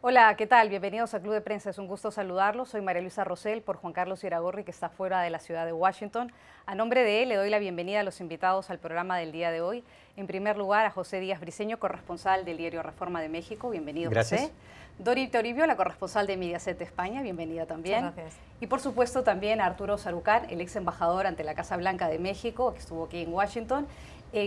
Hola, ¿qué tal? Bienvenidos a Club de Prensa. Es un gusto saludarlos. Soy María Luisa Rosell por Juan Carlos Iragorri, que está fuera de la ciudad de Washington. A nombre de él, le doy la bienvenida a los invitados al programa del día de hoy. En primer lugar, a José Díaz Briceño, corresponsal del diario Reforma de México. Bienvenido, Gracias. José. Dori Toribio, la corresponsal de Mediaset España. Bienvenida también. Muchas gracias. Y por supuesto también a Arturo Sarucán, el ex embajador ante la Casa Blanca de México, que estuvo aquí en Washington,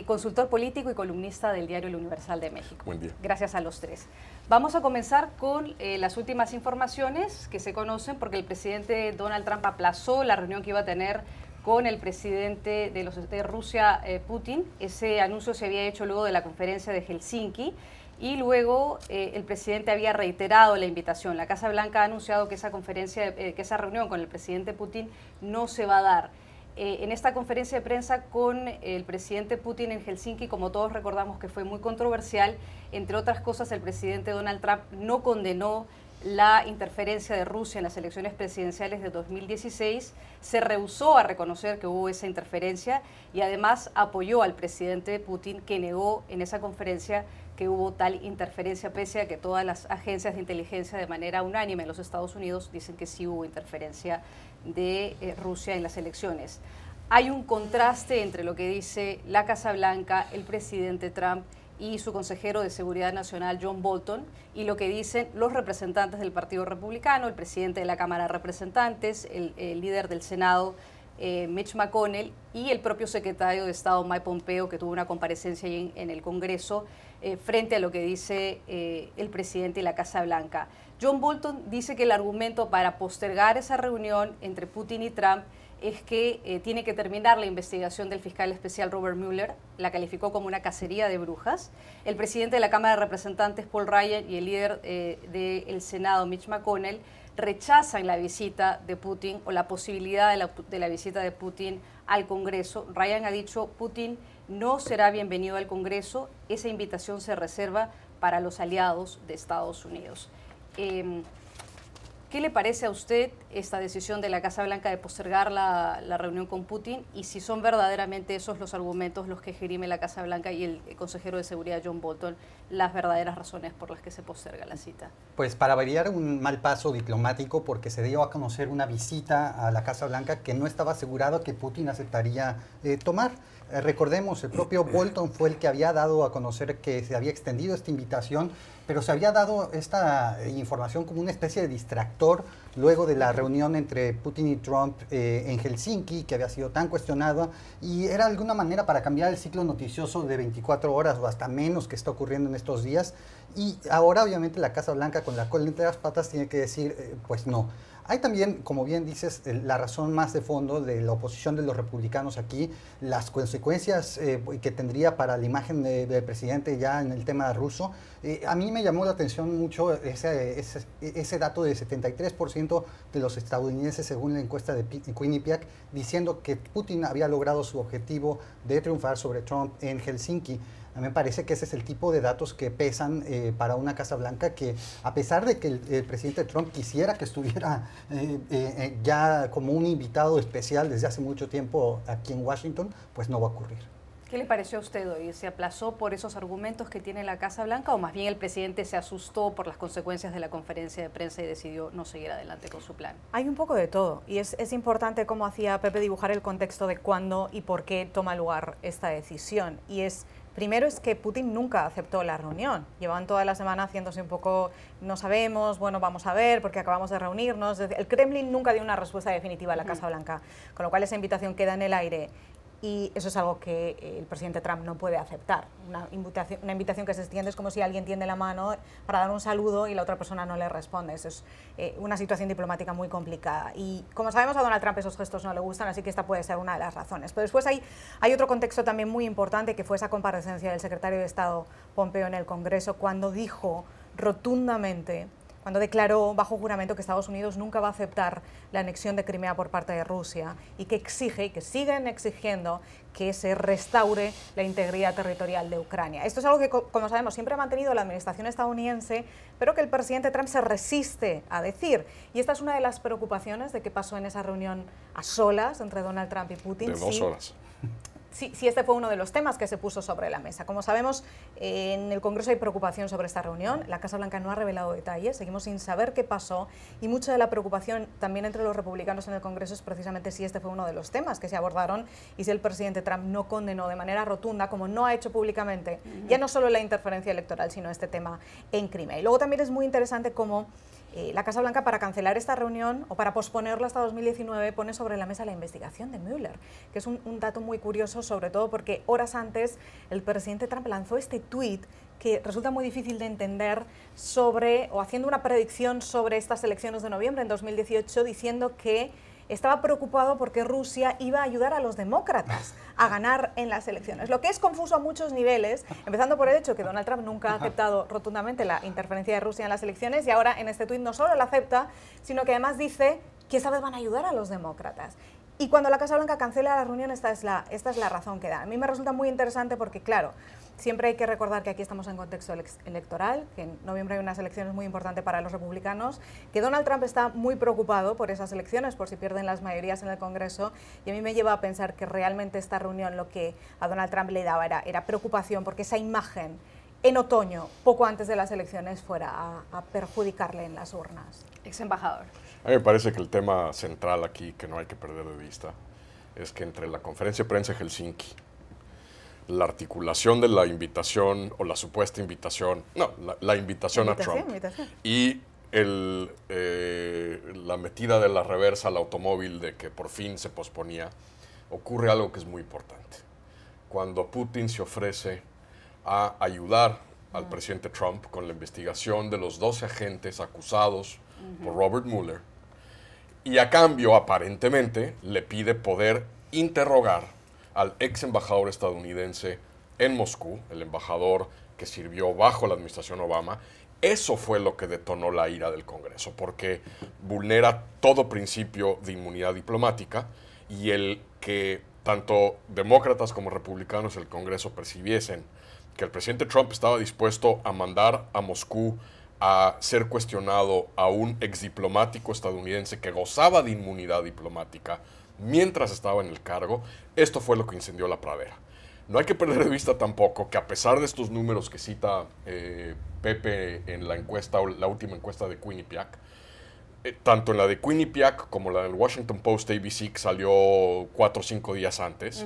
consultor político y columnista del diario El Universal de México. Buen día. Gracias a los tres. Vamos a comenzar con las últimas informaciones que se conocen, porque el presidente Donald Trump aplazó la reunión que iba a tener con el presidente de Rusia, Putin. Ese anuncio se había hecho luego de la conferencia de Helsinki y luego el presidente había reiterado la invitación. La Casa Blanca ha anunciado que esa reunión con el presidente Putin no se va a dar. En esta conferencia de prensa con el presidente Putin en Helsinki, como todos recordamos que fue muy controversial, entre otras cosas el presidente Donald Trump no condenó la interferencia de Rusia en las elecciones presidenciales de 2016, se rehusó a reconocer que hubo esa interferencia y además apoyó al presidente Putin, que negó en esa conferencia que hubo tal interferencia, pese a que todas las agencias de inteligencia de manera unánime en los Estados Unidos dicen que sí hubo interferencia de Rusia en las elecciones. Hay un contraste entre lo que dice la Casa Blanca, el presidente Trump y su consejero de Seguridad Nacional, John Bolton, y lo que dicen los representantes del Partido Republicano, el presidente de la Cámara de Representantes, el líder del Senado, Mitch McConnell, y el propio secretario de Estado, Mike Pompeo, que tuvo una comparecencia ahí en el Congreso, frente a lo que dice el presidente y la Casa Blanca. John Bolton dice que el argumento para postergar esa reunión entre Putin y Trump es que tiene que terminar la investigación del fiscal especial Robert Mueller, la calificó como una cacería de brujas. El presidente de la Cámara de Representantes, Paul Ryan, y el líder del Senado, Mitch McConnell, rechazan la visita de Putin o la posibilidad de la visita de Putin al Congreso. Ryan ha dicho: Putin no será bienvenido al Congreso, esa invitación se reserva para los aliados de Estados Unidos. ¿Qué le parece a usted esta decisión de la Casa Blanca de postergar la reunión con Putin, y si son verdaderamente esos los argumentos los que esgrime la Casa Blanca y el consejero de Seguridad John Bolton, las verdaderas razones por las que se posterga la cita? Pues para variar, un mal paso diplomático, porque se dio a conocer una visita a la Casa Blanca que no estaba asegurado que Putin aceptaría tomar. Recordemos, el propio Bolton fue el que había dado a conocer que se había extendido esta invitación, pero se había dado esta información como una especie de distractor luego de la reunión entre Putin y Trump en Helsinki, que había sido tan cuestionada, y era de alguna manera para cambiar el ciclo noticioso de 24 horas o hasta menos que está ocurriendo en estos días. Y ahora obviamente la Casa Blanca, con la cola entre las patas, tiene que decir pues no. Hay también, como bien dices, la razón más de fondo de la oposición de los republicanos aquí, las consecuencias que tendría para la imagen del presidente ya en el tema ruso. A mí me llamó la atención mucho ese dato de 73% de los estadounidenses, según la encuesta de Quinnipiac, diciendo que Putin había logrado su objetivo de triunfar sobre Trump en Helsinki. A mí me parece que ese es el tipo de datos que pesan para una Casa Blanca, que a pesar de que el presidente Trump quisiera que estuviera ya como un invitado especial desde hace mucho tiempo aquí en Washington, pues no va a ocurrir. ¿Qué le pareció a usted hoy? ¿Se aplazó por esos argumentos que tiene la Casa Blanca, o más bien el presidente se asustó por las consecuencias de la conferencia de prensa y decidió no seguir adelante con su plan? Hay un poco de todo, y es importante, como hacía Pepe, dibujar el contexto de cuándo y por qué toma lugar esta decisión. Primero es que Putin nunca aceptó la reunión. Llevaban toda la semana haciéndose un poco, no sabemos, bueno, vamos a ver, porque acabamos de reunirnos. El Kremlin nunca dio una respuesta definitiva a la Casa Blanca, con lo cual esa invitación queda en el aire. Y eso es algo que el presidente Trump no puede aceptar. Una invitación que se extiende es como si alguien tiende la mano para dar un saludo y la otra persona no le responde. Eso es una situación diplomática muy complicada. Y como sabemos, a Donald Trump esos gestos no le gustan, así que esta puede ser una de las razones. Pero después hay otro contexto también muy importante, que fue esa comparecencia del secretario de Estado Pompeo en el Congreso, cuando dijo rotundamente, cuando declaró bajo juramento que Estados Unidos nunca va a aceptar la anexión de Crimea por parte de Rusia, y que exige, y que siguen exigiendo, que se restaure la integridad territorial de Ucrania. Esto es algo que, como sabemos, siempre ha mantenido la administración estadounidense, pero que el presidente Trump se resiste a decir. Y esta es una de las preocupaciones de qué pasó en esa reunión a solas entre Donald Trump y Putin. De 2 horas. si este fue uno de los temas que se puso sobre la mesa. Como sabemos, en el Congreso hay preocupación sobre esta reunión. La Casa Blanca no ha revelado detalles, seguimos sin saber qué pasó, y mucha de la preocupación también entre los republicanos en el Congreso es precisamente si este fue uno de los temas que se abordaron y si el presidente Trump no condenó de manera rotunda, como no ha hecho públicamente, ya no solo la interferencia electoral, sino este tema en Crimea. Y luego también es muy interesante cómo la Casa Blanca, para cancelar esta reunión o para posponerla hasta 2019, pone sobre la mesa la investigación de Mueller, que es un dato muy curioso, sobre todo porque horas antes el presidente Trump lanzó este tuit que resulta muy difícil de entender o haciendo una predicción sobre estas elecciones de noviembre en 2018, diciendo que estaba preocupado porque Rusia iba a ayudar a los demócratas a ganar en las elecciones, lo que es confuso a muchos niveles, empezando por el hecho que Donald Trump nunca ha aceptado rotundamente la interferencia de Rusia en las elecciones, y ahora en este tuit no solo la acepta, sino que además dice que esta vez van a ayudar a los demócratas. Y cuando la Casa Blanca cancela la reunión, esta es la razón que da. A mí me resulta muy interesante porque, claro, siempre hay que recordar que aquí estamos en contexto electoral, que en noviembre hay unas elecciones muy importantes para los republicanos, que Donald Trump está muy preocupado por esas elecciones, por si pierden las mayorías en el Congreso, y a mí me lleva a pensar que realmente esta reunión lo que a Donald Trump le daba era preocupación porque esa imagen en otoño, poco antes de las elecciones, fuera a perjudicarle en las urnas. Ex embajador. A mí me parece que el tema central aquí, que no hay que perder de vista, es que entre la conferencia de prensa de Helsinki, la articulación de la invitación o la supuesta invitación, no, la invitación a Trump y la metida de la reversa al automóvil de que por fin se posponía, ocurre algo que es muy importante. Cuando Putin se ofrece a ayudar al presidente Trump con la investigación de los 12 agentes acusados por Robert Mueller, y a cambio, aparentemente, le pide poder interrogar al ex embajador estadounidense en Moscú, el embajador que sirvió bajo la administración Obama. Eso fue lo que detonó la ira del Congreso, porque vulnera todo principio de inmunidad diplomática, y el que tanto demócratas como republicanos del Congreso percibiesen que el presidente Trump estaba dispuesto a mandar a Moscú a ser cuestionado a un exdiplomático estadounidense que gozaba de inmunidad diplomática mientras estaba en el cargo, esto fue lo que incendió la pradera. No hay que perder de vista tampoco que, a pesar de estos números que cita Pepe en la encuesta, o la última encuesta de Quinnipiac, tanto en la de Quinnipiac como la del Washington Post ABC, que salió 4 o 5 días antes,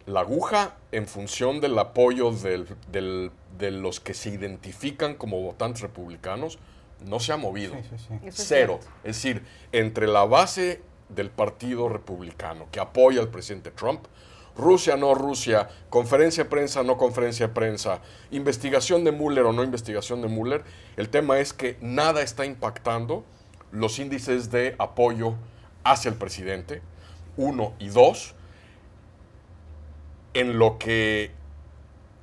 la aguja, en función del apoyo de los que se identifican como votantes republicanos, no se ha movido. Cero. Es decir, entre la base del Partido Republicano que apoya al presidente Trump, Rusia, no Rusia, conferencia de prensa, no conferencia de prensa, investigación de Mueller o no investigación de Mueller, el tema es que nada está impactando los índices de apoyo hacia el presidente, 1 y 2, en lo que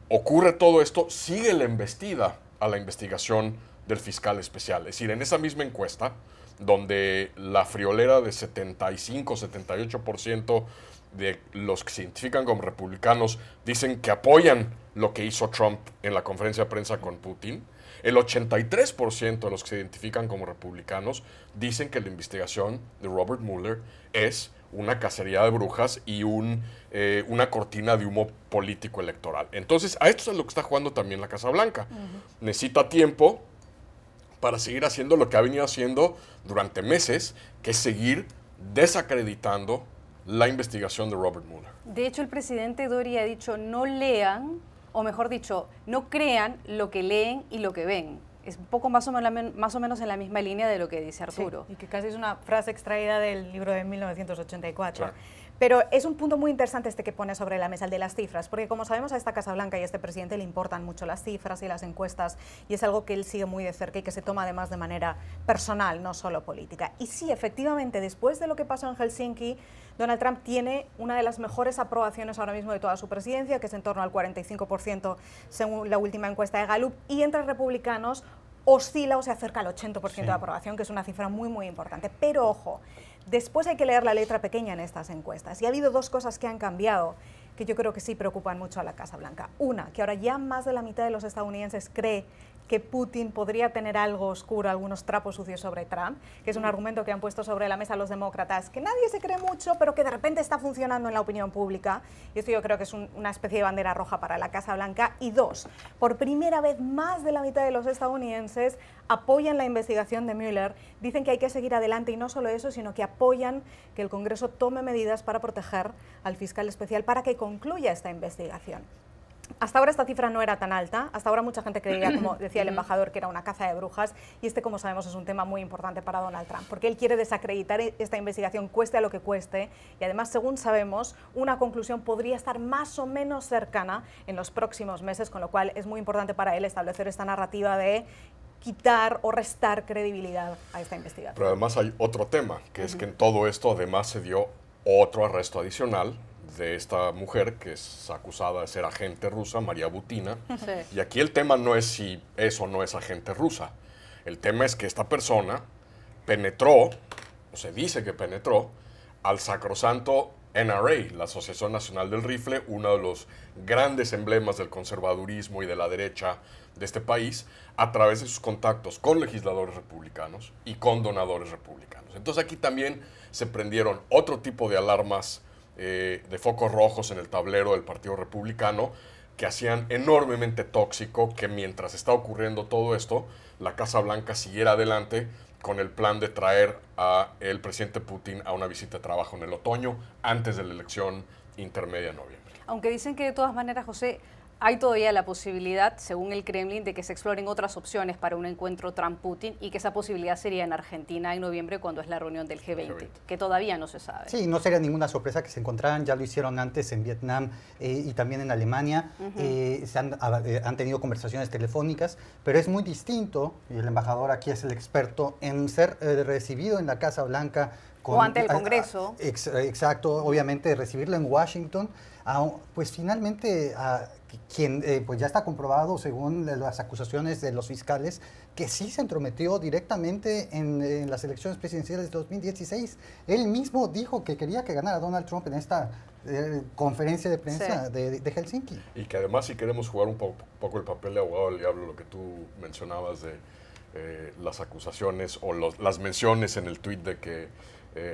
ocurre todo esto, sigue la embestida a la investigación del fiscal especial. Es decir, en esa misma encuesta, donde la friolera de 75-78% de los que se identifican como republicanos dicen que apoyan lo que hizo Trump en la conferencia de prensa con Putin, el 83% de los que se identifican como republicanos dicen que la investigación de Robert Mueller es una cacería de brujas y una cortina de humo político electoral. Entonces, a esto es lo que está jugando también la Casa Blanca. Necesita tiempo para seguir haciendo lo que ha venido haciendo durante meses, que es seguir desacreditando la investigación de Robert Mueller. De hecho, el presidente Doria ha dicho: no lean, o mejor dicho, no crean lo que leen y lo que ven. Es un poco más o menos en la misma línea de lo que dice Arturo. Sí, y que casi es una frase extraída del libro de 1984. Claro. Pero es un punto muy interesante este que pone sobre la mesa, el de las cifras, porque como sabemos, a esta Casa Blanca y a este presidente le importan mucho las cifras y las encuestas, y es algo que él sigue muy de cerca y que se toma además de manera personal, no solo política. Y sí, efectivamente, después de lo que pasó en Helsinki, Donald Trump tiene una de las mejores aprobaciones ahora mismo de toda su presidencia, que es en torno al 45% según la última encuesta de Gallup, y entre republicanos oscila o se acerca al 80% de aprobación, que es una cifra muy, muy importante. Pero ojo, después hay que leer la letra pequeña en estas encuestas, y ha habido dos cosas que han cambiado que yo creo que sí preocupan mucho a la Casa Blanca. Una, que ahora ya más de la mitad de los estadounidenses cree que Putin podría tener algo oscuro, algunos trapos sucios sobre Trump, que es un argumento que han puesto sobre la mesa los demócratas, que nadie se cree mucho, pero que de repente está funcionando en la opinión pública. Y esto yo creo que es una especie de bandera roja para la Casa Blanca. Y dos, por primera vez más de la mitad de los estadounidenses apoyan la investigación de Mueller, dicen que hay que seguir adelante y no solo eso, sino que apoyan que el Congreso tome medidas para proteger al fiscal especial para que concluya esta investigación. Hasta ahora esta cifra no era tan alta, hasta ahora mucha gente creía, como decía el embajador, que era una caza de brujas, y este, como sabemos, es un tema muy importante para Donald Trump, porque él quiere desacreditar esta investigación, cueste a lo que cueste, y además, según sabemos, una conclusión podría estar más o menos cercana en los próximos meses, con lo cual es muy importante para él establecer esta narrativa de quitar o restar credibilidad a esta investigación. Pero además hay otro tema, que es que en todo esto además se dio otro arresto adicional de esta mujer que es acusada de ser agente rusa, María Butina. Sí. Y aquí el tema no es si es o no es agente rusa. El tema es que esta persona penetró, o se dice que penetró, al sacrosanto NRA, la Asociación Nacional del Rifle, uno de los grandes emblemas del conservadurismo y de la derecha de este país, a través de sus contactos con legisladores republicanos y con donadores republicanos. Entonces aquí también se prendieron otro tipo de alarmas de focos rojos en el tablero del Partido Republicano que hacían enormemente tóxico que mientras está ocurriendo todo esto, la Casa Blanca siguiera adelante con el plan de traer a el presidente Putin a una visita de trabajo en el otoño antes de la elección intermedia en noviembre. Aunque dicen que de todas maneras, José, hay todavía la posibilidad, según el Kremlin, de que se exploren otras opciones para un encuentro Trump-Putin y que esa posibilidad sería en Argentina en noviembre cuando es la reunión del G20, que todavía no se sabe. Sí, no sería ninguna sorpresa que se encontraran, ya lo hicieron antes en Vietnam y también en Alemania, han tenido conversaciones telefónicas, pero es muy distinto, y el embajador aquí es el experto, en ser recibido en la Casa Blanca. O ante el Congreso. Exacto, obviamente recibirlo en Washington, pues finalmente quien pues ya está comprobado según las acusaciones de los fiscales que sí se entrometió directamente en las elecciones presidenciales de 2016. Él mismo dijo que quería que ganara Donald Trump en esta conferencia de prensa de Helsinki. Y que además si queremos jugar un poco el papel de abogado del diablo, lo que tú mencionabas de las acusaciones o las menciones en el tuit de que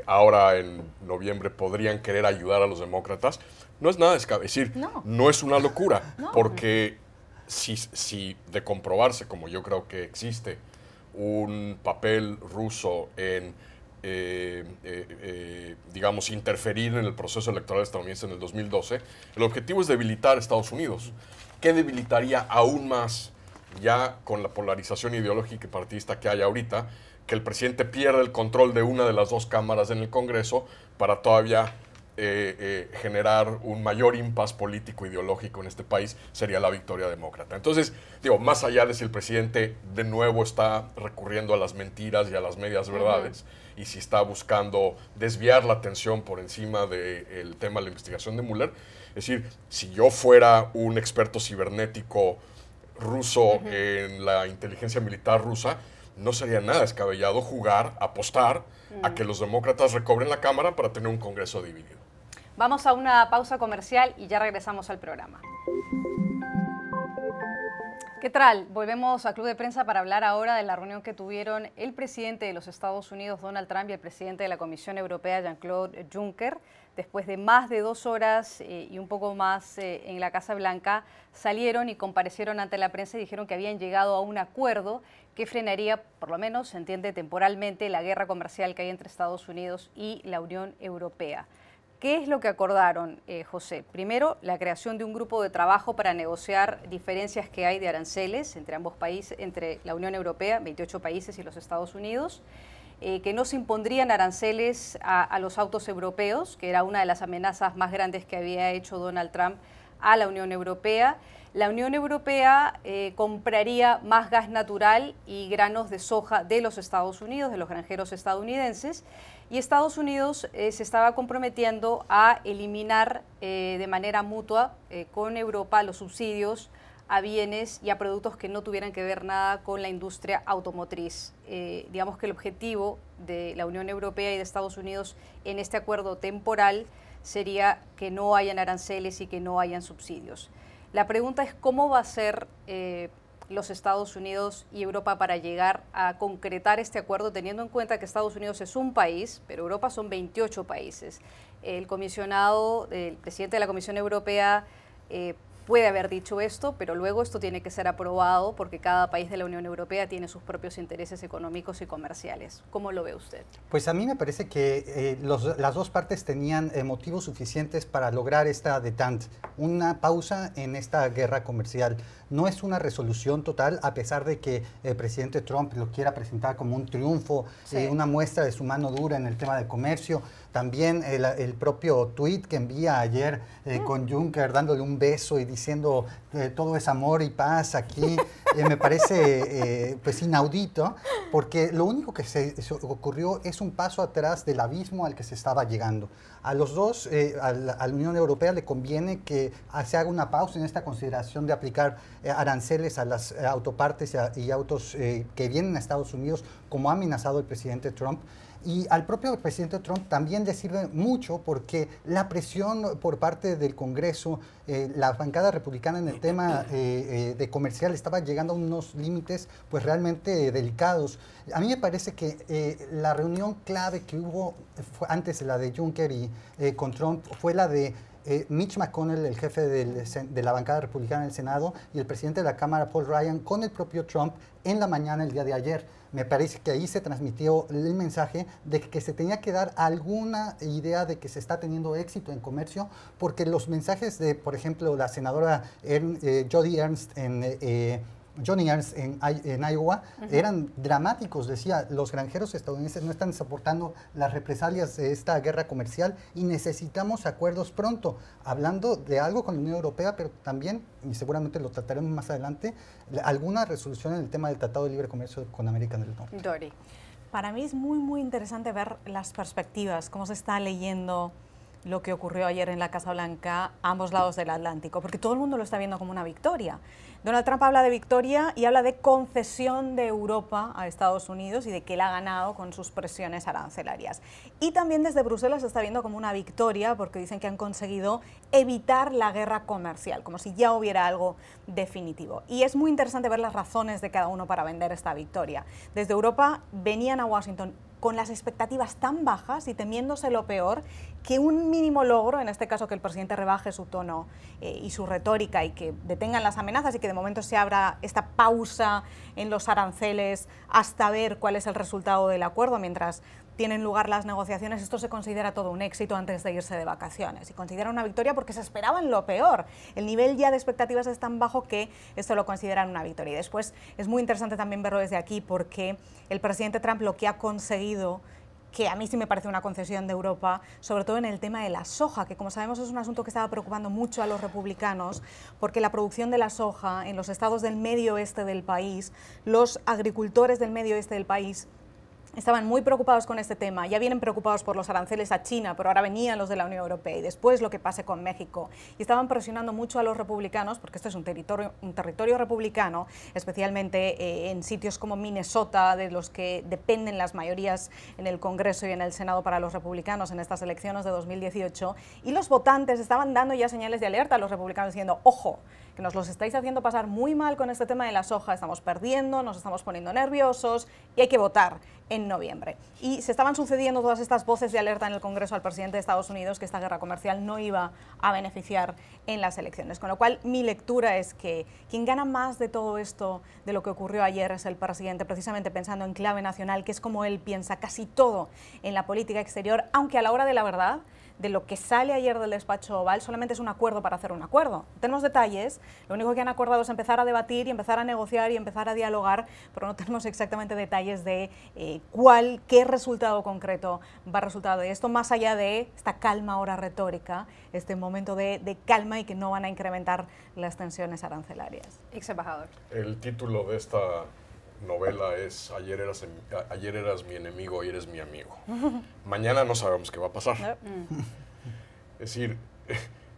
ahora en noviembre podrían querer ayudar a los demócratas, no es nada descabellado. Es decir, no es una locura, porque si de comprobarse, como yo creo que existe, un papel ruso en, digamos, interferir en el proceso electoral estadounidense en el 2012, el objetivo es debilitar a Estados Unidos. ¿Qué debilitaría aún más, ya con la polarización ideológica y partidista que hay ahorita, que el presidente pierda el control de una de las dos cámaras en el Congreso para todavía generar un mayor impas político ideológico en este país? Sería la victoria demócrata. Entonces, digo, más allá de si el presidente de nuevo está recurriendo a las mentiras y a las medias verdades, y si está buscando desviar la atención por encima del tema de la investigación de Mueller, es decir, si yo fuera un experto cibernético ruso en la inteligencia militar rusa, no sería nada descabellado apostar a que los demócratas recobren la Cámara para tener un Congreso dividido. Vamos a una pausa comercial y ya regresamos al programa. ¿Qué tal? Volvemos a Club de Prensa para hablar ahora de la reunión que tuvieron el presidente de los Estados Unidos, Donald Trump, y el presidente de la Comisión Europea, Jean-Claude Juncker. Después de más de 2 horas y un poco más en la Casa Blanca, salieron y comparecieron ante la prensa y dijeron que habían llegado a un acuerdo que frenaría, por lo menos se entiende temporalmente, la guerra comercial que hay entre Estados Unidos y la Unión Europea. ¿Qué es lo que acordaron, José? Primero, la creación de un grupo de trabajo para negociar diferencias que hay de aranceles entre ambos países, entre la Unión Europea, 28 países, y los Estados Unidos, que no se impondrían aranceles a los autos europeos, que era una de las amenazas más grandes que había hecho Donald Trump a la Unión Europea. La Unión Europea compraría más gas natural y granos de soja de los Estados Unidos, de los granjeros estadounidenses, y Estados Unidos se estaba comprometiendo a eliminar de manera mutua con Europa los subsidios a bienes y a productos que no tuvieran que ver nada con la industria automotriz. Digamos que el objetivo de la Unión Europea y de Estados Unidos en este acuerdo temporal sería que no hayan aranceles y que no hayan subsidios. La pregunta es cómo va a ser los Estados Unidos y Europa para llegar a concretar este acuerdo, teniendo en cuenta que Estados Unidos es un país, pero Europa son 28 países? El comisionado, el presidente de la Comisión Europea puede haber dicho esto, pero luego esto tiene que ser aprobado porque cada país de la Unión Europea tiene sus propios intereses económicos y comerciales. ¿Cómo lo ve usted? Pues a mí me parece que las dos partes tenían motivos suficientes para lograr esta détente, una pausa en esta guerra comercial. No es una resolución total, a pesar de que el presidente Trump lo quiera presentar como un triunfo, sí, una muestra de su mano dura en el tema de comercio. También el propio tuit que envía ayer con Juncker dándole un beso y diciendo todo es amor y paz aquí, me parece pues inaudito, porque lo único que se ocurrió es un paso atrás del abismo al que se estaba llegando. A los dos, a la Unión Europea le conviene que se haga una pausa en esta consideración de aplicar aranceles a las autopartes y autos que vienen a Estados Unidos, como ha amenazado el presidente Trump. Y al propio presidente Trump también le sirve mucho porque la presión por parte del Congreso, la bancada republicana en el tema de comercial estaba llegando a unos límites pues realmente delicados. A mí me parece que la reunión clave que hubo antes de la de Juncker y con Trump fue la de Mitch McConnell, el jefe de la bancada republicana en el Senado, y el presidente de la Cámara, Paul Ryan, con el propio Trump en la mañana el día de ayer. Me parece que ahí se transmitió el mensaje de que se tenía que dar alguna idea de que se está teniendo éxito en comercio, porque los mensajes de, por ejemplo, la senadora Joni Ernst en Iowa eran dramáticos. Decía, los granjeros estadounidenses no están soportando las represalias de esta guerra comercial y necesitamos acuerdos pronto. Hablando de algo con la Unión Europea, pero también, y seguramente lo trataremos más adelante, alguna resolución en el tema del Tratado de Libre Comercio con América del Norte. Dori. Para mí es muy interesante ver las perspectivas, cómo se está leyendo lo que ocurrió ayer en la Casa Blanca a ambos lados del Atlántico, porque todo el mundo lo está viendo como una victoria. Donald Trump habla de victoria y habla de concesión de Europa a Estados Unidos y de que él ha ganado con sus presiones arancelarias. Y también desde Bruselas se está viendo como una victoria porque dicen que han conseguido evitar la guerra comercial, como si ya hubiera algo definitivo. Y es muy interesante ver las razones de cada uno para vender esta victoria. Desde Europa venían a Washington con las expectativas tan bajas y temiéndose lo peor, que un mínimo logro, en este caso que el presidente rebaje su tono y su retórica y que detengan las amenazas y que de momento se abra esta pausa en los aranceles hasta ver cuál es el resultado del acuerdo mientras tienen lugar las negociaciones, esto se considera todo un éxito antes de irse de vacaciones y considera una victoria porque se esperaban lo peor. El nivel ya de expectativas es tan bajo que esto lo consideran una victoria. Y después es muy interesante también verlo desde aquí porque el presidente Trump lo que ha conseguido, que a mí sí me parece una concesión de Europa, sobre todo en el tema de la soja, que como sabemos es un asunto que estaba preocupando mucho a los republicanos, porque la producción de la soja en los estados del medio oeste del país, los agricultores del medio oeste del país estaban muy preocupados con este tema, ya vienen preocupados por los aranceles a China, pero ahora venían los de la Unión Europea y después lo que pase con México. Y estaban presionando mucho a los republicanos, porque esto es un territorio republicano, especialmente en sitios como Minnesota, de los que dependen las mayorías en el Congreso y en el Senado para los republicanos en estas elecciones de 2018. Y los votantes estaban dando ya señales de alerta a los republicanos diciendo, ojo, que nos los estáis haciendo pasar muy mal con este tema de la soja, estamos perdiendo, nos estamos poniendo nerviosos y hay que votar en noviembre. Y se estaban sucediendo todas estas voces de alerta en el Congreso al presidente de Estados Unidos que esta guerra comercial no iba a beneficiar en las elecciones. Con lo cual, mi lectura es que quien gana más de todo esto, de lo que ocurrió ayer, es el presidente, precisamente pensando en clave nacional, que es como él piensa casi todo en la política exterior, aunque a la hora de la verdad, de lo que sale ayer del despacho Oval solamente es un acuerdo para hacer un acuerdo. Tenemos detalles, lo único que han acordado es empezar a debatir y empezar a negociar y empezar a dialogar, pero no tenemos exactamente detalles de qué resultado concreto va a resultar de esto, más allá de esta calma ahora retórica, este momento de calma y que no van a incrementar las tensiones arancelarias. Ex embajador. El título de esta novela es ayer eras mi enemigo, hoy eres mi amigo. Mañana no sabemos qué va a pasar. Es decir,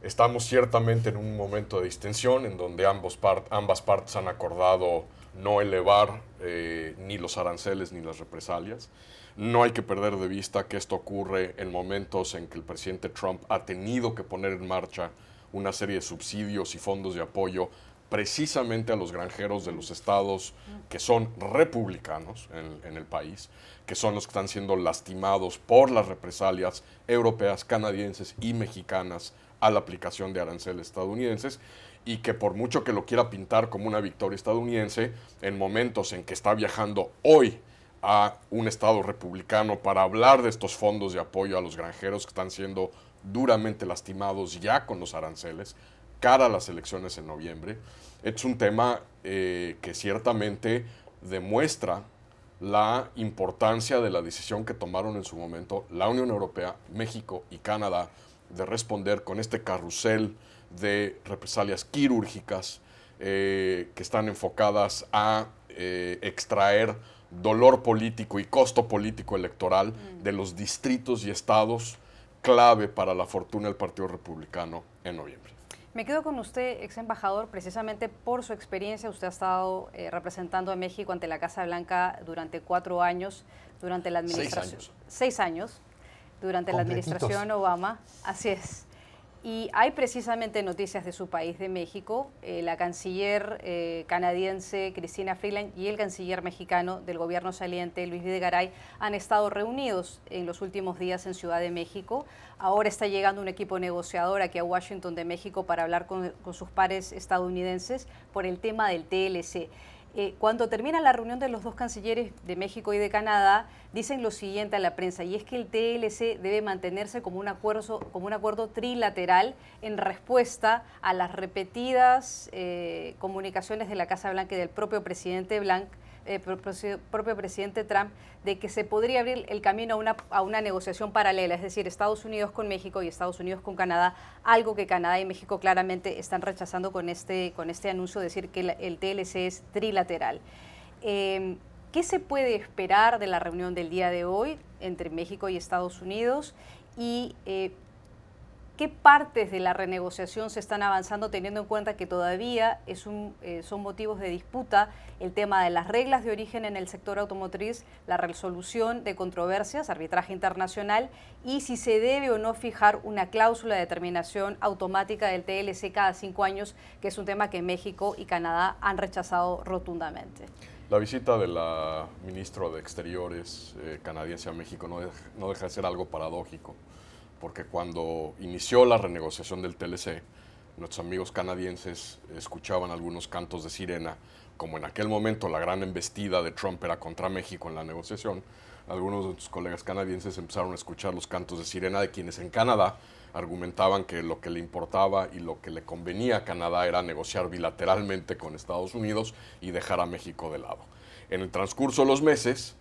estamos ciertamente en un momento de distensión en donde ambas partes han acordado no elevar ni los aranceles ni las represalias. No hay que perder de vista que esto ocurre en momentos en que el presidente Trump ha tenido que poner en marcha una serie de subsidios y fondos de apoyo precisamente a los granjeros de los estados que son republicanos en el país, que son los que están siendo lastimados por las represalias europeas, canadienses y mexicanas a la aplicación de aranceles estadounidenses, y que por mucho que lo quiera pintar como una victoria estadounidense, en momentos en que está viajando hoy a un estado republicano para hablar de estos fondos de apoyo a los granjeros que están siendo duramente lastimados ya con los aranceles, cara a las elecciones en noviembre, es un tema que ciertamente demuestra la importancia de la decisión que tomaron en su momento la Unión Europea, México y Canadá de responder con este carrusel de represalias quirúrgicas que están enfocadas a extraer dolor político y costo político electoral de los distritos y estados clave para la fortuna del Partido Republicano en noviembre. Me quedo con usted, ex embajador, precisamente por su experiencia. Usted ha estado representando a México ante la Casa Blanca durante 4 años, durante la administración. 6 años. Durante la administración Obama. Así es. Y hay precisamente noticias de su país, de México. La canciller canadiense Chrystia Freeland y el canciller mexicano del gobierno saliente, Luis Videgaray, han estado reunidos en los últimos días en Ciudad de México. Ahora está llegando un equipo negociador aquí a Washington de México para hablar con sus pares estadounidenses por el tema del TLC. Cuando termina la reunión de los dos cancilleres de México y de Canadá, dicen lo siguiente a la prensa, y es que el TLC debe mantenerse como un acuerdo trilateral en respuesta a las repetidas comunicaciones de la Casa Blanca y del propio presidente Trump, de que se podría abrir el camino a una negociación paralela, es decir, Estados Unidos con México y Estados Unidos con Canadá, algo que Canadá y México claramente están rechazando con este anuncio, decir que el TLC es trilateral. ¿Qué se puede esperar de la reunión del día de hoy entre México y Estados Unidos? Y ¿qué partes de la renegociación se están avanzando, teniendo en cuenta que todavía son motivos de disputa el tema de las reglas de origen en el sector automotriz, la resolución de controversias, arbitraje internacional, y si se debe o no fijar una cláusula de terminación automática del TLC cada 5 años, que es un tema que México y Canadá han rechazado rotundamente? La visita de la ministra de Exteriores canadiense a México no deja de ser algo paradójico, porque cuando inició la renegociación del TLC, nuestros amigos canadienses escuchaban algunos cantos de sirena, como en aquel momento la gran embestida de Trump era contra México en la negociación. Algunos de nuestros colegas canadienses empezaron a escuchar los cantos de sirena de quienes en Canadá argumentaban que lo que le importaba y lo que le convenía a Canadá era negociar bilateralmente con Estados Unidos y dejar a México de lado. En el transcurso de los meses,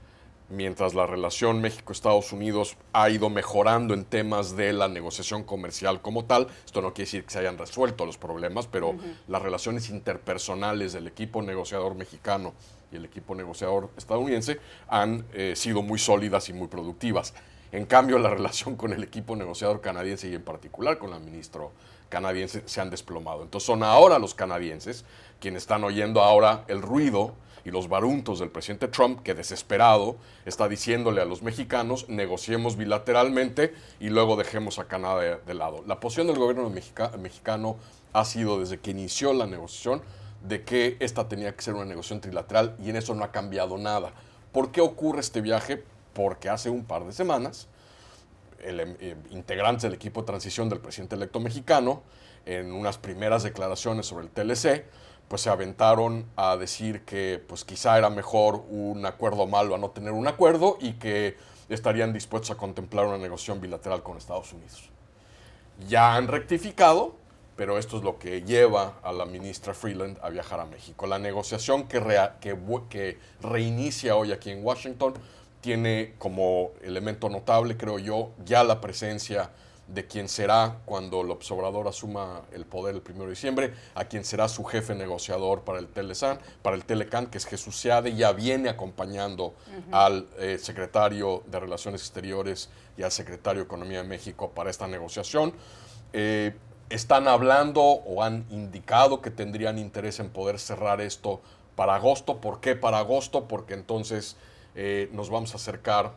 mientras la relación México-Estados Unidos ha ido mejorando en temas de la negociación comercial como tal, esto no quiere decir que se hayan resuelto los problemas, pero las relaciones interpersonales del equipo negociador mexicano y el equipo negociador estadounidense han sido muy sólidas y muy productivas. En cambio, la relación con el equipo negociador canadiense y en particular con la ministra canadiense se han desplomado. Entonces son ahora los canadienses quienes están oyendo ahora el ruido y los baruntos del presidente Trump, que desesperado está diciéndole a los mexicanos, negociemos bilateralmente y luego dejemos a Canadá de lado. La posición del gobierno mexicano ha sido desde que inició la negociación de que esta tenía que ser una negociación trilateral, y en eso no ha cambiado nada. ¿Por qué ocurre este viaje? Porque hace un par de semanas integrantes del equipo de transición del presidente electo mexicano, en unas primeras declaraciones sobre el TLC, pues se aventaron a decir que pues quizá era mejor un acuerdo malo a no tener un acuerdo, y que estarían dispuestos a contemplar una negociación bilateral con Estados Unidos. Ya han rectificado, pero esto es lo que lleva a la ministra Freeland a viajar a México. La negociación que reinicia hoy aquí en Washington tiene como elemento notable, creo yo, ya la presencia de quien será, cuando López Obrador asuma el poder el 1 de diciembre, a quien será su jefe negociador para el Telecan, que es Jesús Seade. Ya viene acompañando al secretario de Relaciones Exteriores y al secretario de Economía de México para esta negociación. Están hablando o han indicado que tendrían interés en poder cerrar esto para agosto. ¿Por qué para agosto? Porque entonces nos vamos a acercar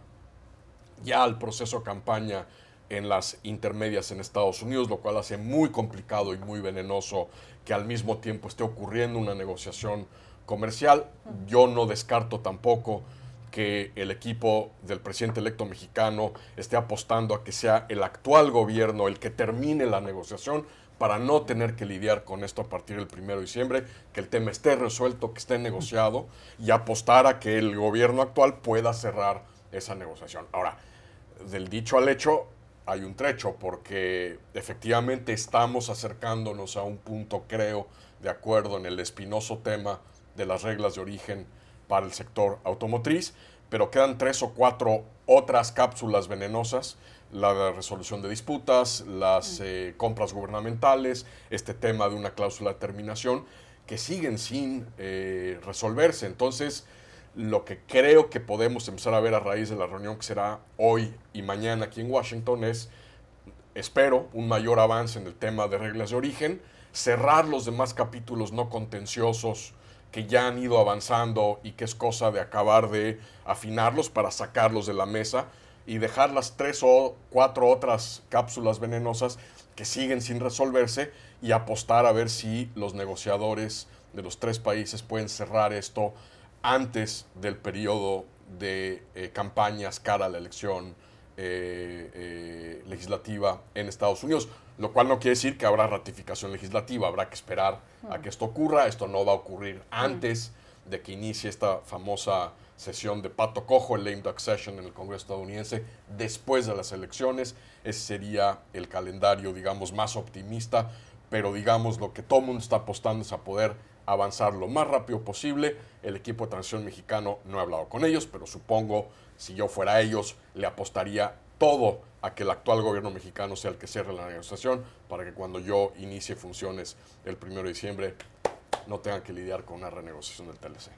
ya al proceso de campaña en las intermedias en Estados Unidos, lo cual hace muy complicado y muy venenoso que al mismo tiempo esté ocurriendo una negociación comercial. Yo no descarto tampoco que el equipo del presidente electo mexicano esté apostando a que sea el actual gobierno el que termine la negociación para no tener que lidiar con esto a partir del 1 de diciembre, que el tema esté resuelto, que esté negociado y apostar a que el gobierno actual pueda cerrar esa negociación. Ahora, del dicho al hecho hay un trecho, porque efectivamente estamos acercándonos a un punto, creo, de acuerdo en el espinoso tema de las reglas de origen para el sector automotriz, pero quedan 3 o 4 otras cápsulas venenosas: la resolución de disputas, las compras gubernamentales, este tema de una cláusula de terminación, que siguen sin resolverse. Entonces, lo que creo que podemos empezar a ver a raíz de la reunión que será hoy y mañana aquí en Washington es, espero, un mayor avance en el tema de reglas de origen, cerrar los demás capítulos no contenciosos que ya han ido avanzando y que es cosa de acabar de afinarlos para sacarlos de la mesa y dejar las 3 o 4 otras cápsulas venenosas que siguen sin resolverse y apostar a ver si los negociadores de los 3 países pueden cerrar esto antes del periodo de campañas cara a la elección legislativa en Estados Unidos, lo cual no quiere decir que habrá ratificación legislativa, habrá que esperar a que esto ocurra. Esto no va a ocurrir antes de que inicie esta famosa sesión de pato cojo, el lame duck session en el Congreso estadounidense, después de las elecciones. Ese sería el calendario, digamos, más optimista, pero digamos lo que todo el mundo está apostando es a poder avanzar lo más rápido posible. El equipo de transición mexicano no he hablado con ellos, pero supongo, si yo fuera ellos, le apostaría todo a que el actual gobierno mexicano sea el que cierre la negociación para que cuando yo inicie funciones el 1 de diciembre no tengan que lidiar con una renegociación del TLC.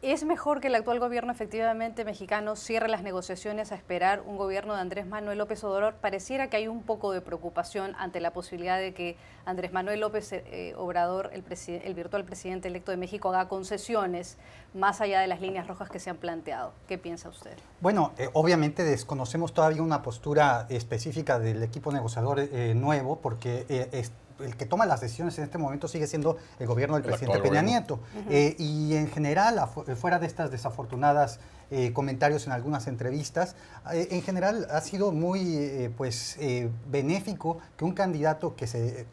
¿Es mejor que el actual gobierno efectivamente mexicano cierre las negociaciones a esperar un gobierno de Andrés Manuel López Obrador? Pareciera que hay un poco de preocupación ante la posibilidad de que Andrés Manuel López Obrador, el virtual presidente electo de México, haga concesiones más allá de las líneas rojas que se han planteado. ¿Qué piensa usted? Bueno, obviamente desconocemos todavía una postura específica del equipo negociador nuevo, porque el que toma las decisiones en este momento sigue siendo el gobierno del presidente Peña Nieto. Y en general, fuera de estas desafortunadas comentarios en algunas entrevistas, en general ha sido muy benéfico que un candidato que se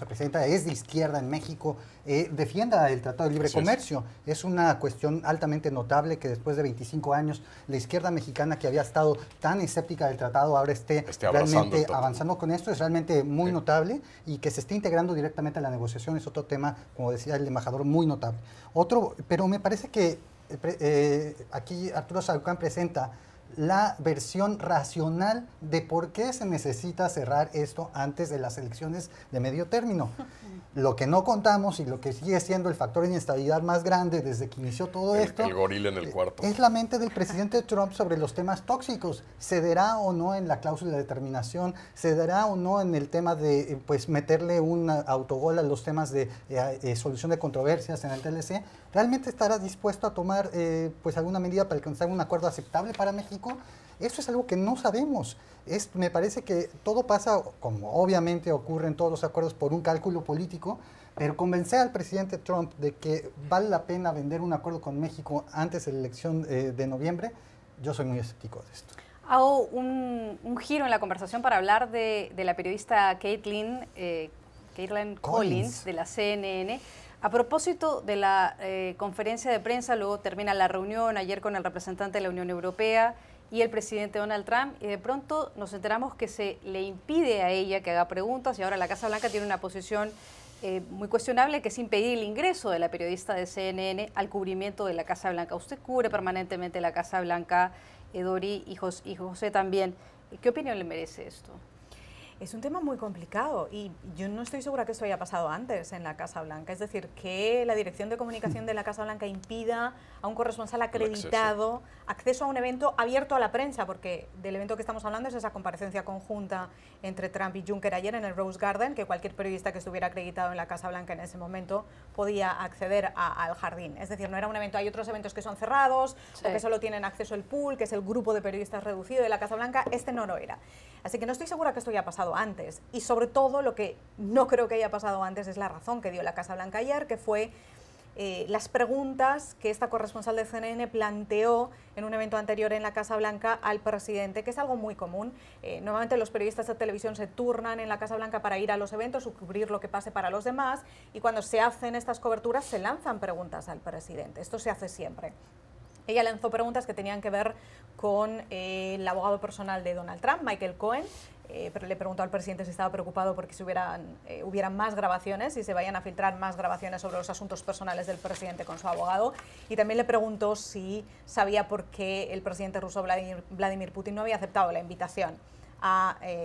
presenta, es de izquierda en México, defienda el Tratado de Libre Comercio. Es una cuestión altamente notable que después de 25 años la izquierda mexicana, que había estado tan escéptica del tratado, ahora esté realmente avanzando con esto. Es realmente muy notable, y que se esté integrando directamente a la negociación es otro tema, como decía el embajador, muy notable. Pero me parece que aquí Arturo Sarucán presenta la versión racional de por qué se necesita cerrar esto antes de las elecciones de medio término. Lo que no contamos, y lo que sigue siendo el factor de inestabilidad más grande desde que inició todo esto, el gorila en el cuarto, es la mente del presidente Trump sobre los temas tóxicos. ¿Cederá o no en la cláusula de terminación? ¿Cederá o no en el tema de meterle un autogol a los temas de solución de controversias en el TLC? ¿Realmente estará dispuesto a tomar alguna medida para alcanzar un acuerdo aceptable para México? Eso es algo que no sabemos. Me parece que todo pasa, como obviamente ocurre en todos los acuerdos, por un cálculo político, pero convencer al presidente Trump de que vale la pena vender un acuerdo con México antes de la elección de noviembre, yo soy muy escéptico de esto. Hago un giro en la conversación para hablar de la periodista Caitlin Collins de la CNN. A propósito de la conferencia de prensa, luego termina la reunión ayer con el representante de la Unión Europea y el presidente Donald Trump, y de pronto nos enteramos que se le impide a ella que haga preguntas, y ahora la Casa Blanca tiene una posición muy cuestionable, que es impedir el ingreso de la periodista de CNN al cubrimiento de la Casa Blanca. Usted cubre permanentemente la Casa Blanca, Dori, y José también. ¿Qué opinión le merece esto? Es un tema muy complicado y yo no estoy segura que esto haya pasado antes en la Casa Blanca. Es decir, que la Dirección de Comunicación de la Casa Blanca impida a un corresponsal acreditado acceso a un evento abierto a la prensa, porque del evento que estamos hablando es esa comparecencia conjunta entre Trump y Juncker ayer en el Rose Garden, que cualquier periodista que estuviera acreditado en la Casa Blanca en ese momento podía acceder al jardín. Es decir, no era un evento, hay otros eventos que son cerrados o que solo tienen acceso el pool, que es el grupo de periodistas reducido de la Casa Blanca, este no lo era. Así que no estoy segura que esto haya pasado antes. Y sobre todo lo que no creo que haya pasado antes es la razón que dio la Casa Blanca ayer, que fue las preguntas que esta corresponsal de CNN planteó en un evento anterior en la Casa Blanca al presidente, que es algo muy común. Normalmente los periodistas de televisión se turnan en la Casa Blanca para ir a los eventos o cubrir lo que pase para los demás, y cuando se hacen estas coberturas se lanzan preguntas al presidente. Esto se hace siempre. Ella lanzó preguntas que tenían que ver con el abogado personal de Donald Trump, Michael Cohen, pero le preguntó al presidente si estaba preocupado porque hubieran más grabaciones, si se vayan a filtrar más grabaciones sobre los asuntos personales del presidente con su abogado, y también le preguntó si sabía por qué el presidente ruso Vladimir Putin no había aceptado la invitación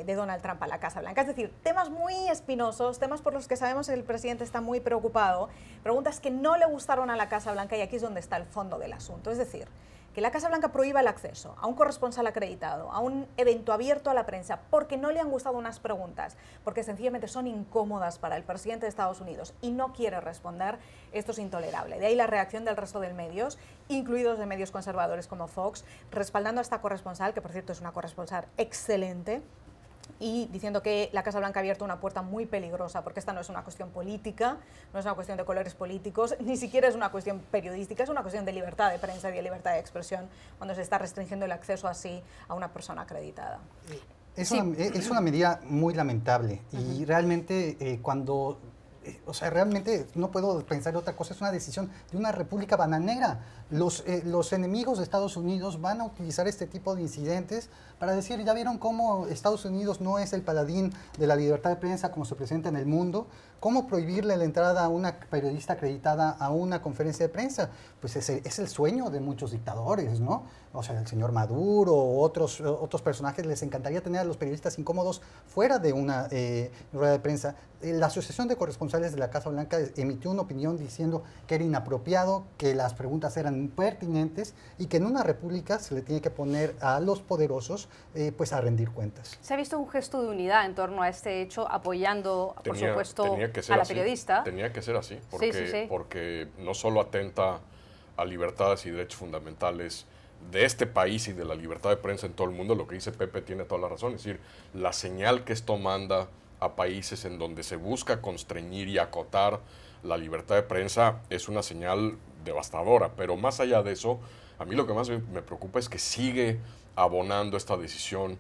de Donald Trump a la Casa Blanca. Es decir, temas muy espinosos, temas por los que sabemos que el presidente está muy preocupado, preguntas que no le gustaron a la Casa Blanca, y aquí es donde está el fondo del asunto. Es decir, que la Casa Blanca prohíba el acceso a un corresponsal acreditado, a un evento abierto a la prensa, porque no le han gustado unas preguntas, porque sencillamente son incómodas para el presidente de Estados Unidos y no quiere responder, esto es intolerable. De ahí la reacción del resto de medios, incluidos de medios conservadores como Fox, respaldando a esta corresponsal, que por cierto es una corresponsal excelente, y diciendo que la Casa Blanca ha abierto una puerta muy peligrosa, porque esta no es una cuestión política, no es una cuestión de colores políticos, ni siquiera es una cuestión periodística, es una cuestión de libertad de prensa y de libertad de expresión cuando se está restringiendo el acceso así a una persona acreditada. Es una medida muy lamentable y realmente cuando... O sea, realmente no puedo pensar otra cosa, es una decisión de una república bananera. Los enemigos de Estados Unidos van a utilizar este tipo de incidentes para decir, ya vieron cómo Estados Unidos no es el paladín de la libertad de prensa como se presenta en el mundo, cómo prohibirle la entrada a una periodista acreditada a una conferencia de prensa. Pues es el sueño de muchos dictadores, ¿no? O sea, el señor Maduro o otros personajes, les encantaría tener a los periodistas incómodos fuera de una rueda de prensa. La Asociación de Corresponsales de la Casa Blanca emitió una opinión diciendo que era inapropiado, que las preguntas eran impertinentes y que en una república se le tiene que poner a los poderosos pues a rendir cuentas. ¿Se ha visto un gesto de unidad en torno a este hecho, apoyando, por supuesto, a la periodista? Tenía que ser así, porque no solo atenta a libertades y derechos fundamentales de este país y de la libertad de prensa en todo el mundo. Lo que dice Pepe tiene toda la razón, es decir, la señal que esto manda a países en donde se busca constreñir y acotar la libertad de prensa es una señal devastadora, pero más allá de eso, a mí lo que más me preocupa es que sigue abonando esta decisión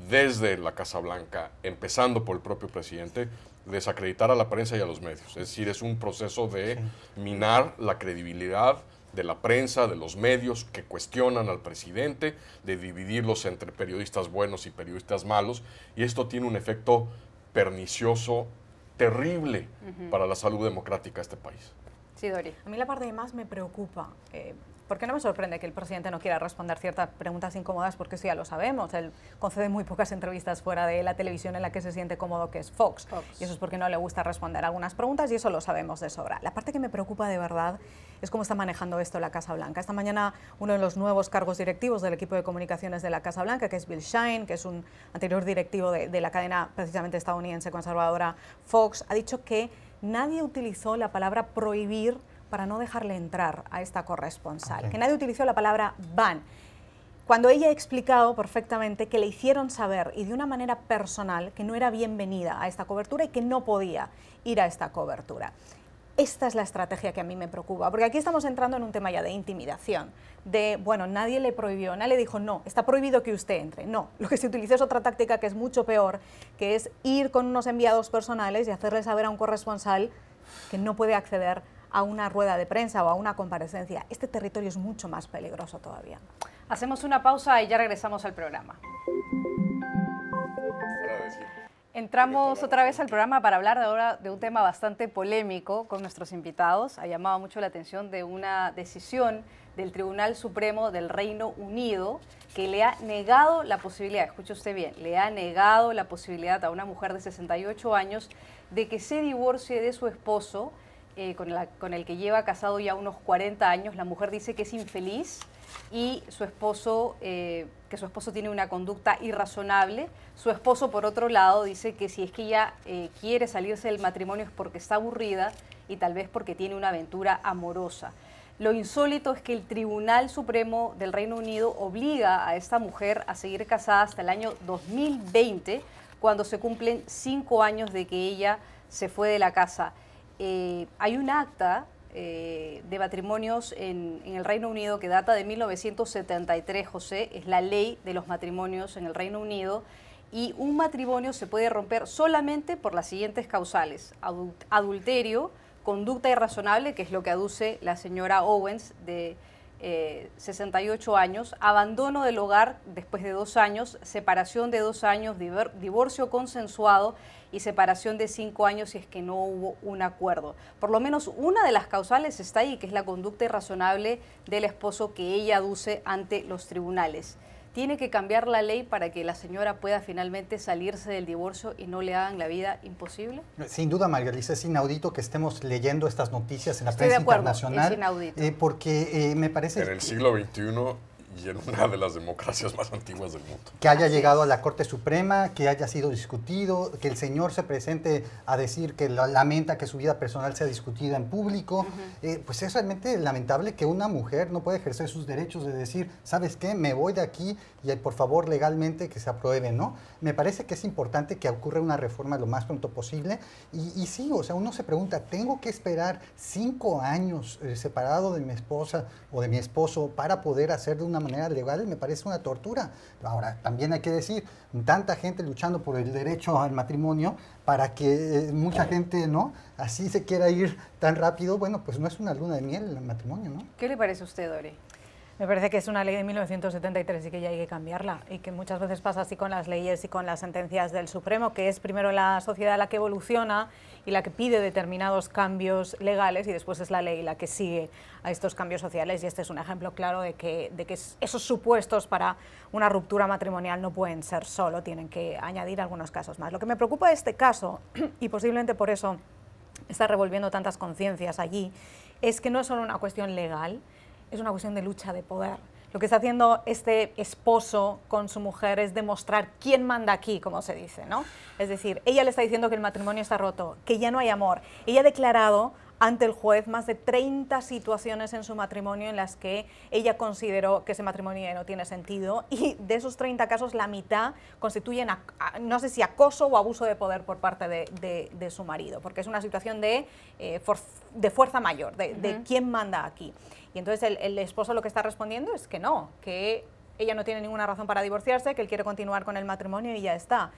desde la Casa Blanca, empezando por el propio presidente, desacreditar a la prensa y a los medios. Es decir, es un proceso de minar la credibilidad de la prensa, de los medios que cuestionan al presidente, de dividirlos entre periodistas buenos y periodistas malos, y esto tiene un efecto pernicioso, terrible para la salud democrática de este país. Sí, Dori. A mí la parte que más me preocupa, porque no me sorprende que el presidente no quiera responder ciertas preguntas incómodas, porque eso ya lo sabemos. Él concede muy pocas entrevistas fuera de la televisión en la que se siente cómodo, que es Fox. Y eso es porque no le gusta responder algunas preguntas, y eso lo sabemos de sobra. La parte que me preocupa de verdad es cómo está manejando esto la Casa Blanca. Esta mañana uno de los nuevos cargos directivos del equipo de comunicaciones de la Casa Blanca, que es Bill Shine, que es un anterior directivo de la cadena precisamente estadounidense conservadora Fox, ha dicho que nadie utilizó la palabra prohibir para no dejarle entrar a esta corresponsal, que nadie utilizó la palabra ban, cuando ella ha explicado perfectamente que le hicieron saber, y de una manera personal, que no era bienvenida a esta cobertura y que no podía ir a esta cobertura. Esta es la estrategia que a mí me preocupa, porque aquí estamos entrando en un tema ya de intimidación, de, bueno, nadie le prohibió, nadie le dijo, no, está prohibido que usted entre. No, lo que se utiliza es otra táctica que es mucho peor, que es ir con unos enviados personales y hacerle saber a un corresponsal que no puede acceder a una rueda de prensa o a una comparecencia. Este territorio es mucho más peligroso todavía. Hacemos una pausa y ya regresamos al programa. Entramos otra vez al programa para hablar ahora de un tema bastante polémico con nuestros invitados. Ha llamado mucho la atención de una decisión del Tribunal Supremo del Reino Unido que le ha negado la posibilidad, escuche usted bien, le ha negado la posibilidad a una mujer de 68 años de que se divorcie de su esposo, con el que lleva casado ya unos 40 años. La mujer dice que es infeliz y su esposo, que su esposo tiene una conducta irrazonable. Su esposo, por otro lado, dice que si es que ella quiere salirse del matrimonio es porque está aburrida y tal vez porque tiene una aventura amorosa. Lo insólito es que el Tribunal Supremo del Reino Unido obliga a esta mujer a seguir casada hasta el año 2020, cuando se cumplen 5 años de que ella se fue de la casa. Hay un acta de matrimonios en el Reino Unido que data de 1973, José, es la ley de los matrimonios en el Reino Unido, y un matrimonio se puede romper solamente por las siguientes causales: adulterio, conducta irrazonable, que es lo que aduce la señora Owens, de 68 años, abandono del hogar después de 2 años, separación de 2 años, divorcio consensuado y separación de 5 años si es que no hubo un acuerdo. Por lo menos una de las causales está ahí, que es la conducta irrazonable del esposo que ella aduce ante los tribunales. ¿Tiene que cambiar la ley para que la señora pueda finalmente salirse del divorcio y no le hagan la vida imposible? Sin duda, María Luisa, es inaudito que estemos leyendo estas noticias en la Estoy prensa de acuerdo, internacional. es inaudito. Porque me parece... En el siglo XXI y en una de las democracias más antiguas del mundo. Que haya llegado a la Corte Suprema, que haya sido discutido, que el señor se presente a decir que lamenta que su vida personal sea discutida en público. Pues es realmente lamentable que una mujer no pueda ejercer sus derechos de decir, ¿sabes qué? Me voy de aquí y por favor legalmente que se apruebe, ¿no? Me parece que es importante que ocurra una reforma lo más pronto posible. Y sí, o sea, uno se pregunta, ¿tengo que esperar 5 años separado de mi esposa o de mi esposo para poder hacer de una manera legal? Me parece una tortura. Ahora, también hay que decir, tanta gente luchando por el derecho al matrimonio para que mucha gente, ¿no?, así se quiera ir tan rápido. Bueno, pues no es una luna de miel el matrimonio, ¿no? ¿Qué le parece a usted, Dori? Me parece que es una ley de 1973 y que ya hay que cambiarla, y que muchas veces pasa así con las leyes y con las sentencias del Supremo, que es primero la sociedad la que evoluciona y la que pide determinados cambios legales, y después es la ley la que sigue a estos cambios sociales, y este es un ejemplo claro de que esos supuestos para una ruptura matrimonial no pueden ser solo, tienen que añadir algunos casos más. Lo que me preocupa de este caso, y posiblemente por eso está revolviendo tantas conciencias allí, es que no es solo una cuestión legal, es una cuestión de lucha de poder. Lo que está haciendo este esposo con su mujer es demostrar quién manda aquí, como se dice, ¿no? Es decir, ella le está diciendo que el matrimonio está roto, que ya no hay amor. Ella ha declarado ante el juez más de 30 situaciones en su matrimonio en las que ella consideró que ese matrimonio ya no tiene sentido, y de esos 30 casos la mitad constituyen, no sé si acoso o abuso de poder por parte de su marido, porque es una situación de fuerza mayor, de quién manda aquí. Y entonces el esposo lo que está respondiendo es que no, que ella no tiene ninguna razón para divorciarse, que él quiere continuar con el matrimonio y ya está.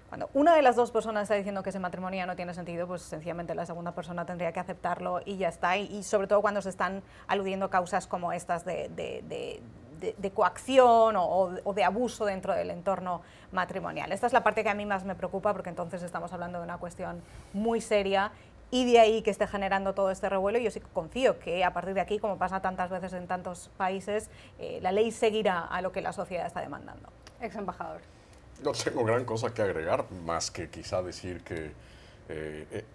Cuando una de las dos personas está diciendo que ese matrimonio ya no tiene sentido, pues sencillamente la segunda persona tendría que aceptarlo y ya está. Y sobre todo cuando se están aludiendo causas como estas de coacción o de abuso dentro del entorno matrimonial. Esta es la parte que a mí más me preocupa, porque entonces estamos hablando de una cuestión muy seria, y de ahí que esté generando todo este revuelo. Yo sí confío que a partir de aquí, como pasa tantas veces en tantos países, la ley seguirá a lo que la sociedad está demandando. Ex embajador. No tengo gran cosa que agregar, más que quizá decir que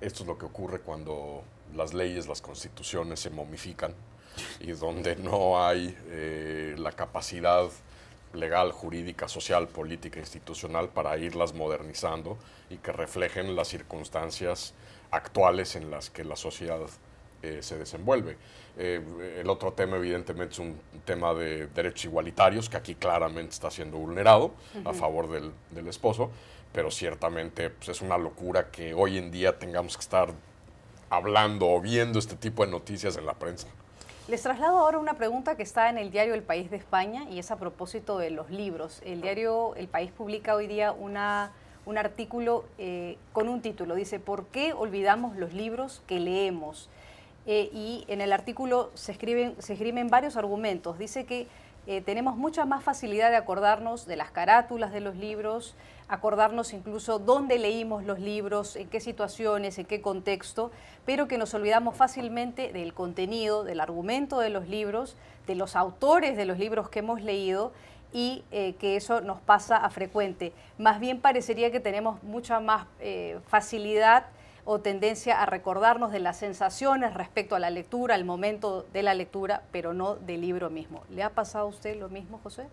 esto es lo que ocurre cuando las leyes, las constituciones se momifican y donde no hay la capacidad legal, jurídica, social, política, institucional para irlas modernizando y que reflejen las circunstancias actuales en las que la sociedad se desenvuelve. El otro tema, evidentemente, es un tema de derechos igualitarios, que aquí claramente está siendo vulnerado a favor del esposo, pero ciertamente pues, es una locura que hoy en día tengamos que estar hablando o viendo este tipo de noticias en la prensa. Les traslado ahora una pregunta que está en el diario El País de España, y es a propósito de los libros. El diario El País publica hoy día un artículo con un título. Dice, ¿por qué olvidamos los libros que leemos? Y en el artículo se escriben varios argumentos. Dice que tenemos mucha más facilidad de acordarnos de las carátulas de los libros, acordarnos incluso dónde leímos los libros, en qué situaciones, en qué contexto, pero que nos olvidamos fácilmente del contenido, del argumento de los libros, de los autores de los libros que hemos leído, y que eso nos pasa a frecuente. Más bien parecería que tenemos mucha más facilidad o tendencia a recordarnos de las sensaciones respecto a la lectura, al momento de la lectura, pero no del libro mismo. ¿Le ha pasado a usted lo mismo, José?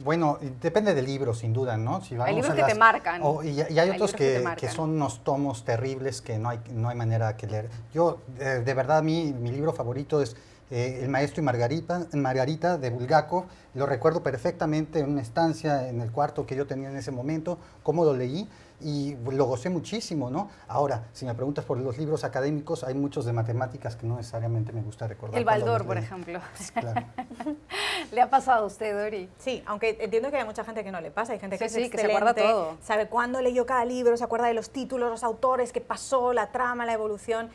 Bueno, depende del libro, sin duda, ¿no? Si vamos hay libros que te marcan. Y hay otros que son unos tomos terribles que no hay manera que leer. Yo, de verdad, mi libro favorito es El Maestro y Margarita de Bulgakov. Lo recuerdo perfectamente en una estancia en el cuarto que yo tenía en ese momento, cómo lo leí y lo gocé muchísimo, ¿no? Ahora, si me preguntas por los libros académicos, hay muchos de matemáticas que no necesariamente me gusta recordar. El Baldor, por ejemplo. Claro. ¿Le ha pasado a usted, Dori? Sí, aunque entiendo que hay mucha gente que no le pasa, hay gente que es que se acuerda todo. Sabe cuándo leyó cada libro, se acuerda de los títulos, los autores, qué pasó, la trama, la evolución.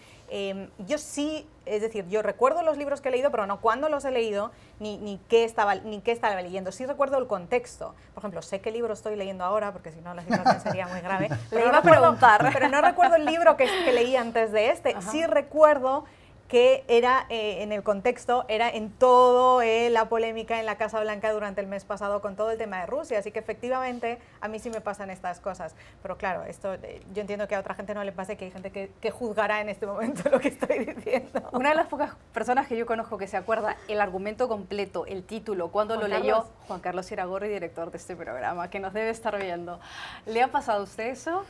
Yo sí, es decir, yo recuerdo los libros que he leído, pero no cuándo los he leído, ni qué estaba leyendo. Sí recuerdo el contexto. Por ejemplo, sé qué libro estoy leyendo ahora, porque si no la situación sería muy grave. Le iba a preguntar. Pero no recuerdo el libro que leí antes de este. Ajá. Sí recuerdo que era en el contexto, era en todo la polémica en la Casa Blanca durante el mes pasado con todo el tema de Rusia, así que efectivamente a mí sí me pasan estas cosas, pero claro, esto yo entiendo que a otra gente no le pase, que hay gente que juzgará en este momento lo que estoy diciendo. Una de las pocas personas que yo conozco que se acuerda el argumento completo, el título, cuando lo leyó, Juan Carlos Iragorri, director de este programa, que nos debe estar viendo. ¿Le ha pasado a usted eso?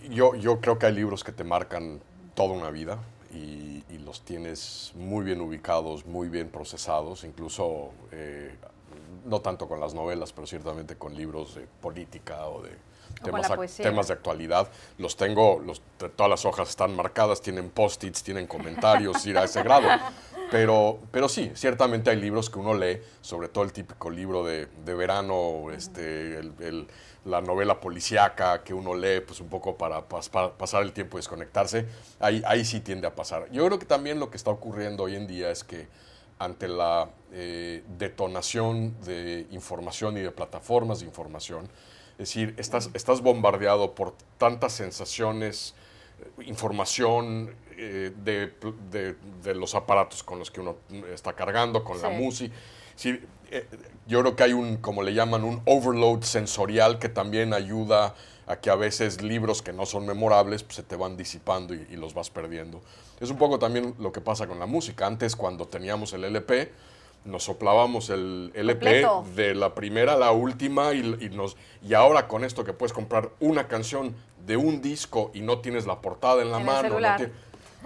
Yo creo que hay libros que te marcan toda una vida. Y los tienes muy bien ubicados, muy bien procesados, incluso no tanto con las novelas, pero ciertamente con libros de política o de temas de actualidad. Los tengo, todas las hojas están marcadas, tienen post-its, tienen comentarios, ir a ese grado. Pero sí, ciertamente hay libros que uno lee, sobre todo el típico libro de verano, la novela policíaca que uno lee pues un poco para pasar el tiempo y desconectarse, ahí sí tiende a pasar. Yo creo que también lo que está ocurriendo hoy en día es que ante la detonación de información y de plataformas de información, es decir, estás bombardeado por tantas sensaciones, información de los aparatos con los que uno está cargando, con la música. Sí, yo creo que hay como le llaman, un overload sensorial que también ayuda a que a veces libros que no son memorables pues, se te van disipando y los vas perdiendo. Es un poco también lo que pasa con la música. Antes, cuando teníamos el LP, nos soplábamos el LP completo, de la primera a la última y ahora con esto que puedes comprar una canción de un disco y no tienes la portada en la mano.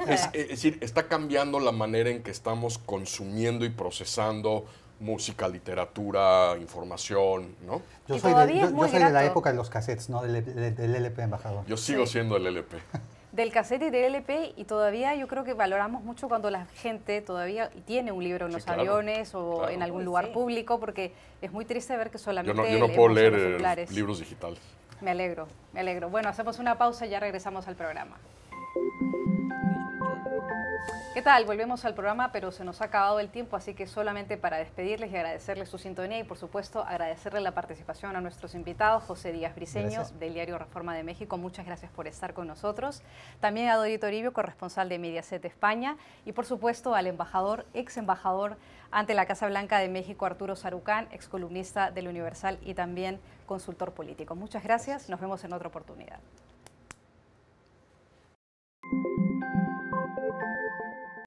Es decir, está cambiando la manera en que estamos consumiendo y procesando música, literatura, información, ¿no? Yo soy de la época de los cassettes, ¿no? Del LP, embajador. Yo sigo siendo el LP. Del cassette y del LP, y todavía yo creo que valoramos mucho cuando la gente todavía tiene un libro en los aviones o en algún lugar público, porque es muy triste ver que solamente yo no puedo leer libros digitales. Me alegro, me alegro. Bueno, hacemos una pausa y ya regresamos al programa. ¿Qué tal? Volvemos al programa, pero se nos ha acabado el tiempo, así que solamente para despedirles y agradecerles su sintonía y, por supuesto, agradecerle la participación a nuestros invitados, José Díaz Briceño, del diario Reforma de México. Muchas gracias por estar con nosotros. También a Dori Toribio, corresponsal de Mediaset España, y, por supuesto, al embajador, ex embajador ante la Casa Blanca de México, Arturo Sarucán, ex columnista del Universal y también consultor político. Muchas gracias. Nos vemos en otra oportunidad.